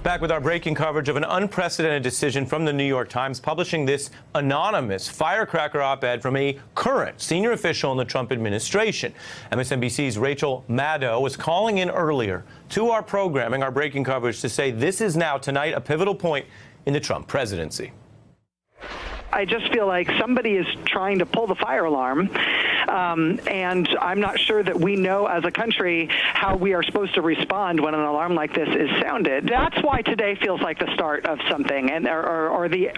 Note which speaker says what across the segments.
Speaker 1: Back with our breaking coverage of an unprecedented decision from the New York Times publishing this anonymous firecracker op-ed from a current senior official in the Trump administration. MSNBC's Rachel Maddow was calling in earlier to our programming, our breaking coverage, to say this is now tonight a pivotal point in the Trump presidency.
Speaker 2: I just feel like somebody is trying to pull the fire alarm, and I'm not sure that we know as a country how we are supposed to respond when an alarm like this is sounded. That's why today feels like the start of something, and or the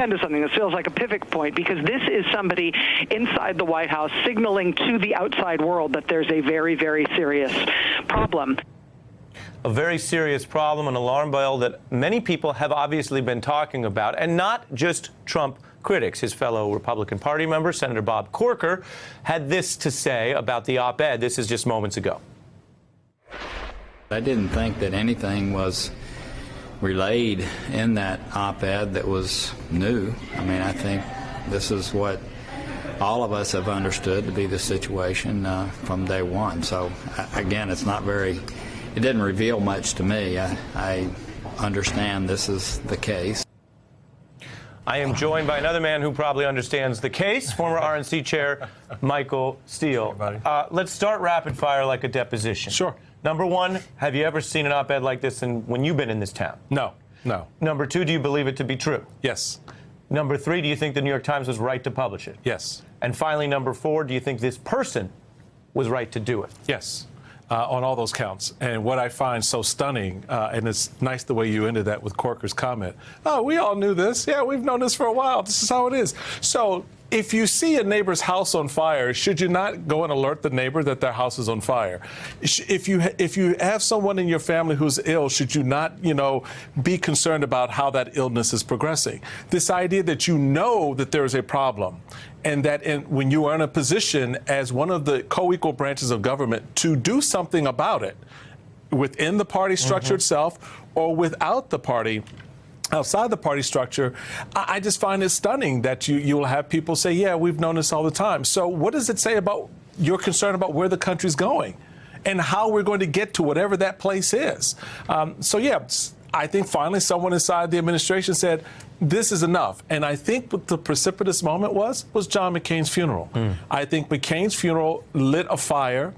Speaker 2: end of something. This feels like a pivot point, because this is somebody inside the White House signaling to the outside world that there's a very, very serious problem.
Speaker 1: A very serious problem, an alarm bell that many people have obviously been talking about, and not just Trump critics. His fellow Republican Party member, Senator Bob Corker, had this to say about the op-ed. This is just moments ago.
Speaker 3: I didn't think that anything was relayed in that op-ed that was new. I mean, I think this is what all of us have understood to be the situation from day one. So, again, it's not very... It didn't reveal much to me. I understand this is the case.
Speaker 1: I am joined by another man who probably understands the case, former RNC chair Michael Steele. Let's start rapid fire like a deposition.
Speaker 4: Sure.
Speaker 1: Number one, have you ever seen an op-ed like this when you've been in this town?
Speaker 4: No.
Speaker 1: Number two, do you believe it to be true?
Speaker 4: Yes.
Speaker 1: Number three, do you think the New York Times was right to publish it?
Speaker 4: Yes.
Speaker 1: And finally, number four, do you think this person was right to do it?
Speaker 4: Yes. On all those counts. And what I find so stunning, and it's nice the way you ended that with Corker's comment, oh, we all knew this. Yeah, we've known this for a while. This is how it is. So if you see a neighbor's house on fire, should you not go and alert the neighbor that their house is on fire? If you have someone in your family who's ill, should you not, be concerned about how that illness is progressing? This idea that you know that there is a problem, and that when you are in a position as one of the co-equal branches of government to do something about it within the party structure itself or without the party, outside the party structure, I just find it stunning that you'll have people say, yeah, we've known this all the time. So what does it say about your concern about where the country's going and how we're going to get to whatever that place is? I think finally someone inside the administration said, this is enough. And I think what the precipitous moment was John McCain's funeral. I think McCain's funeral lit a fire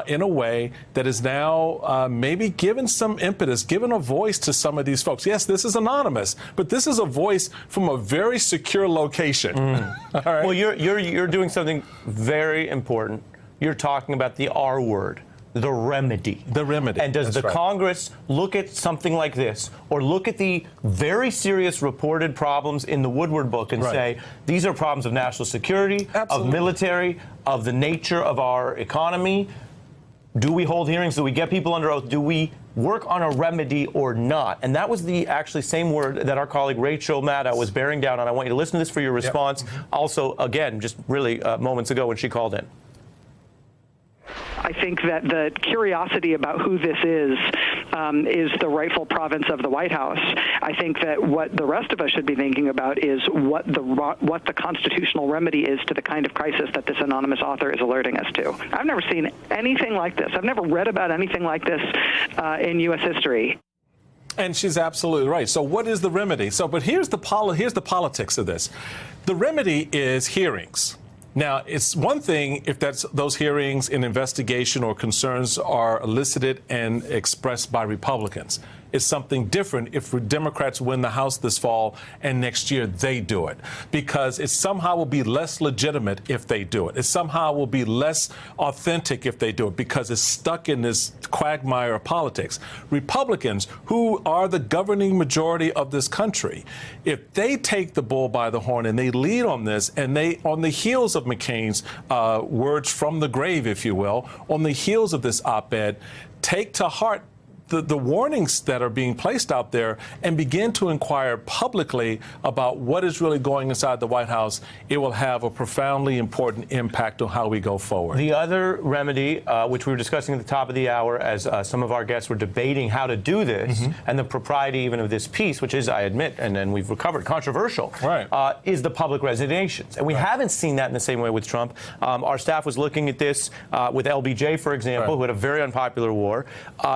Speaker 4: in a way that is now maybe given some impetus, given a voice to some of these folks. Yes, this is anonymous, but this is a voice from a very secure location. All right?
Speaker 1: Well, you're doing something very important. You're talking about the R word. The remedy.
Speaker 4: The remedy.
Speaker 1: And does the Congress look at something like this, or look at the very serious reported problems in the Woodward book and say, these are problems of national security, of military, of the nature of our economy? Do we hold hearings? Do we get people under oath? Do we work on a remedy or not? And that was the actually same word that our colleague Rachel Maddow was bearing down on. I want you to listen to this for your response. Also, again, just really moments ago when she called in.
Speaker 2: I think that the curiosity about who this is the rightful province of the White House. I think that what the rest of us should be thinking about is what the constitutional remedy is to the kind of crisis that this anonymous author is alerting us to. I've never seen anything like this. I've never read about anything like this in U.S. history.
Speaker 4: And she's absolutely right. So what is the remedy? But here's the politics of this. The remedy is hearings. Now, it's one thing if those hearings and investigation or concerns are elicited and expressed by Republicans. It's something different if Democrats win the House this fall and next year they do it, because it somehow will be less legitimate if they do it. It somehow will be less authentic if they do it, because it's stuck in this quagmire of politics. Republicans, who are the governing majority of this country, if they take the bull by the horn and they lead on this, and they, on the heels of McCain's words from the grave, if you will, on the heels of this op-ed, take to heart the warnings that are being placed out there and begin to inquire publicly about what is really going inside the White House, it will have a profoundly important impact on how we go forward.
Speaker 1: The other remedy, which we were discussing at the top of the hour as some of our guests were debating how to do this, and the propriety even of this piece, which is, I admit, and then we've recovered, controversial, is the public resignations. And we haven't seen that in the same way with Trump. Our staff was looking at this with LBJ, for example, who had a very unpopular war.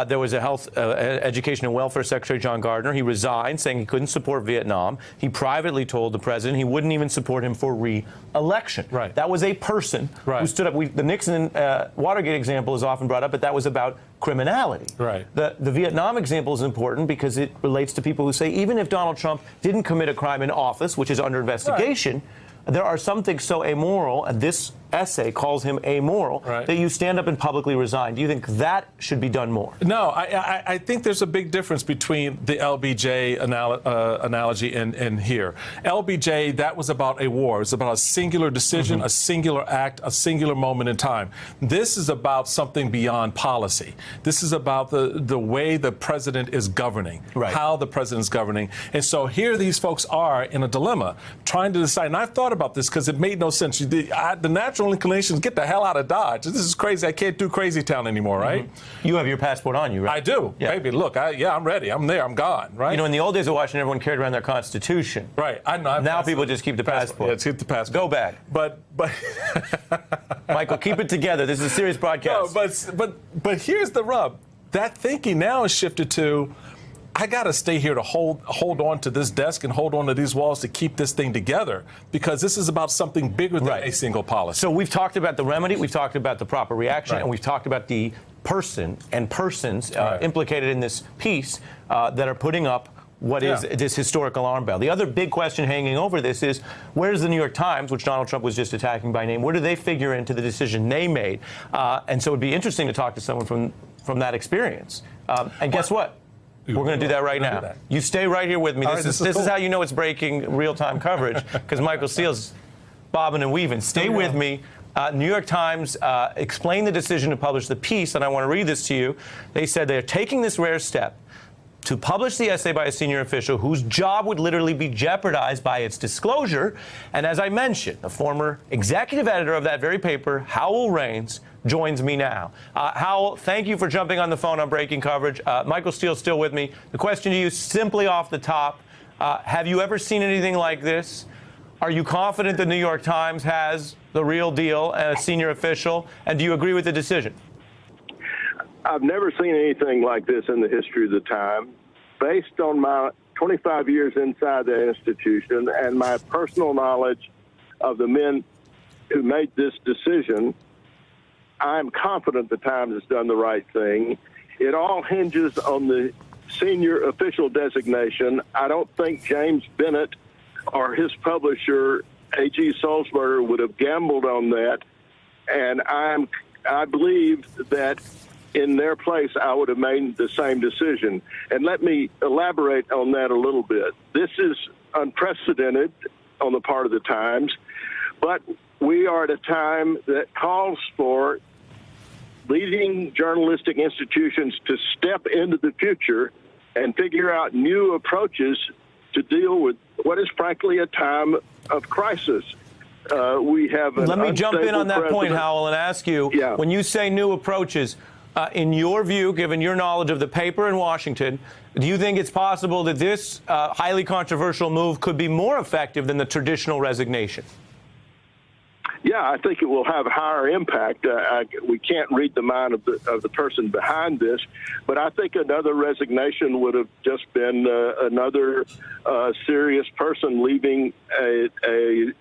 Speaker 1: There was a health Education and Welfare Secretary John Gardner. He resigned, saying he couldn't support Vietnam. He privately told the president he wouldn't even support him for re-election.
Speaker 4: Right.
Speaker 1: That was a person who stood up. The Nixon Watergate example is often brought up, but that was about criminality.
Speaker 4: Right.
Speaker 1: The Vietnam example is important because it relates to people who say even if Donald Trump didn't commit a crime in office, which is under investigation, there are some things so amoral, and this essay calls him amoral, that you stand up and publicly resign. Do you think that should be done more?
Speaker 4: No, I think there's a big difference between the LBJ analogy and here. LBJ, that was about a war. It's about a singular decision, a singular act, a singular moment in time. This is about something beyond policy. This is about the way the president is governing, how the president is governing. And so here these folks are in a dilemma, trying to decide. And I've thought about this because it made no sense. The natural inclination is get the hell out of Dodge. This is crazy. I can't do Crazy Town anymore, right?
Speaker 1: You have your passport on you, right?
Speaker 4: I do. Baby, look, I'm ready. I'm there. I'm gone, right?
Speaker 1: You know, in the old days of Washington, everyone carried around their Constitution.
Speaker 4: Right. I know.
Speaker 1: Now people just keep the passport.
Speaker 4: Yeah, keep the passport.
Speaker 1: Go back.
Speaker 4: But
Speaker 1: Michael, keep it together. This is a serious broadcast.
Speaker 4: No, but here's the rub. That thinking now is shifted to, I got to stay here to hold on to this desk and hold on to these walls to keep this thing together, because this is about something bigger than a single policy.
Speaker 1: So we've talked about the remedy, we've talked about the proper reaction, and we've talked about the person and persons implicated in this piece that are putting up what is this historic alarm bell. The other big question hanging over this is, where's the New York Times, which Donald Trump was just attacking by name? Where do they figure into the decision they made? And so it would be interesting to talk to someone from that experience. And guess what? We're going to do that right now. You stay right here with me. This is how you know it's breaking real-time coverage, because Michael Steele's bobbing and weaving. Stay with me. New York Times explained the decision to publish the piece, and I want to read this to you. They said they're taking this rare step to publish the essay by a senior official whose job would literally be jeopardized by its disclosure. And as I mentioned, the former executive editor of that very paper, Howell Raines, joins me now. Howell, thank you for jumping on the phone on Breaking Coverage. Michael Steele's still with me. The question to you, simply off the top, have you ever seen anything like this? Are you confident the New York Times has the real deal, a senior official, and do you agree with the decision?
Speaker 5: I've never seen anything like this in the history of the Times. Based on my 25 years inside the institution and my personal knowledge of the men who made this decision, I'm confident the Times has done the right thing. It all hinges on the senior official designation. I don't think James Bennett or his publisher, A.G. Sulzberger, would have gambled on that. And I believe that in their place, I would have made the same decision. And let me elaborate on that a little bit. This is unprecedented on the part of the Times, but we are at a time that calls for leading journalistic institutions to step into the future and figure out new approaches to deal with what is frankly a time of crisis. We have
Speaker 1: Let me jump in on that point, Howell, and ask you, when you say new approaches, in your view, given your knowledge of the paper in Washington, do you think it's possible that this highly controversial move could be more effective than the traditional resignation?
Speaker 5: Yeah, I think it will have a higher impact. We can't read the mind of the person behind this, but I think another resignation would have just been another serious person leaving an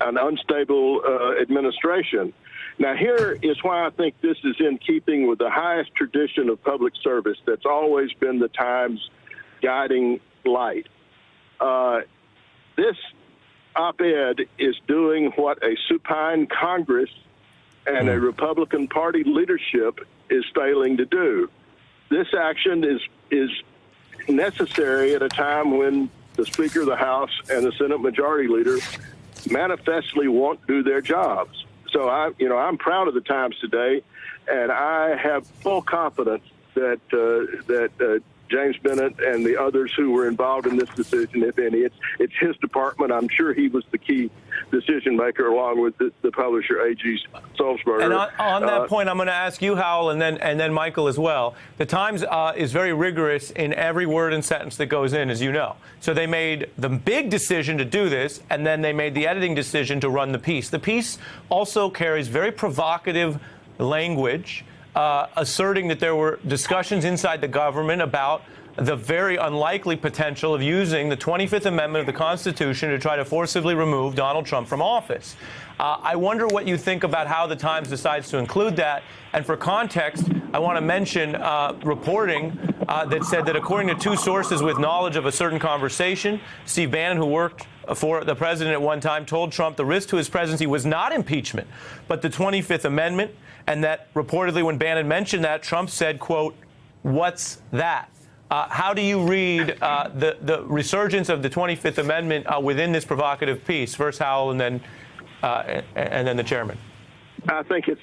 Speaker 5: unstable administration. Now, here is why I think this is in keeping with the highest tradition of public service that's always been the Times' guiding light. This op-ed is doing what a supine Congress and a Republican Party leadership is failing to do. This action is necessary at a time when the Speaker of the House and the Senate Majority Leader manifestly won't do their jobs. So I'm proud of the Times today, and I have full confidence that James Bennett and the others who were involved in this decision, if any, it's his department. I'm sure he was the key decision maker, along with the publisher A.G. Sulzberger.
Speaker 1: And on that point, I'm going to ask you, Howell, and then Michael as well. The Times is very rigorous in every word and sentence that goes in, as you know. So they made the big decision to do this, and then they made the editing decision to run the piece. The piece also carries very provocative language. asserting that there were discussions inside the government about the very unlikely potential of using the 25th Amendment of the Constitution to try to forcibly remove Donald Trump from office. I wonder what you think about how the Times decides to include that. And for context, I want to mention reporting that said that according to two sources with knowledge of a certain conversation, Steve Bannon, who worked for the president at one time, told Trump the risk to his presidency was not impeachment, but the 25th Amendment, and that reportedly when Bannon mentioned that, Trump said, quote, "What's that?" How do you read the resurgence of the 25th Amendment within this provocative piece? First Howell, and then the chairman.
Speaker 5: I think it's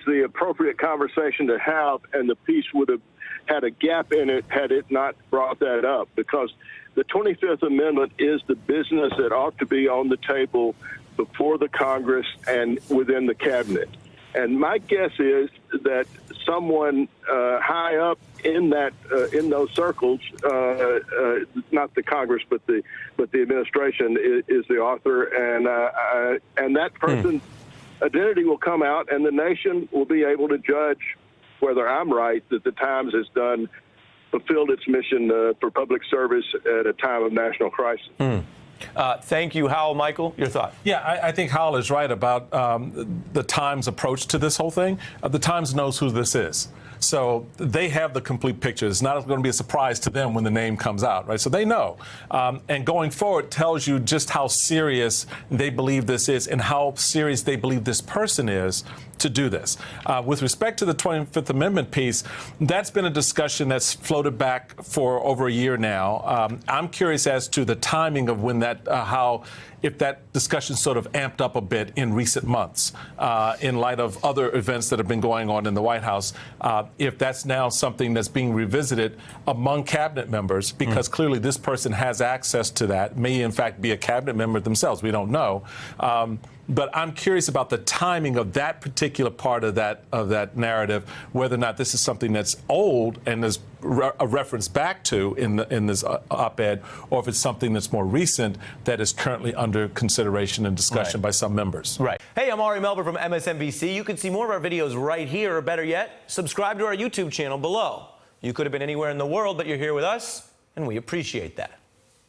Speaker 5: the appropriate conversation to have, and the piece would have had a gap in it had it not brought that up, because the 25th Amendment is the business that ought to be on the table before the Congress and within the cabinet. And my guess is that someone high up in that in those circles, not the Congress, but the administration is the author, and that person's identity will come out, and the nation will be able to judge whether I'm right that the Times has fulfilled its mission for public service at a time of national crisis.
Speaker 1: Thank you, Howell. Michael, your thought?
Speaker 4: Yeah, I think Howell is right about the Times' approach to this whole thing. The Times knows who this is. So they have the complete picture. It's not going to be a surprise to them when the name comes out, right? So they know. And going forward tells you just how serious they believe this is and how serious they believe this person is to do this. With respect to the 25th Amendment piece, that's been a discussion that's floated back for over a year now. I'm curious as to the timing of when that, if that discussion sort of amped up a bit in recent months in light of other events that have been going on in the White House, if that's now something that's being revisited among cabinet members, because clearly this person has access to that, may in fact be a cabinet member themselves. We don't know. But I'm curious about the timing of that particular part of that narrative, whether or not this is something that's old and is a reference back to in this op-ed, or if it's something that's more recent that is currently under consideration and discussion by some members.
Speaker 1: Right. Hey, I'm Ari Melber from MSNBC. You can see more of our videos right here, or better yet, subscribe to our YouTube channel below. You could have been anywhere in the world, but you're here with us, and we appreciate that.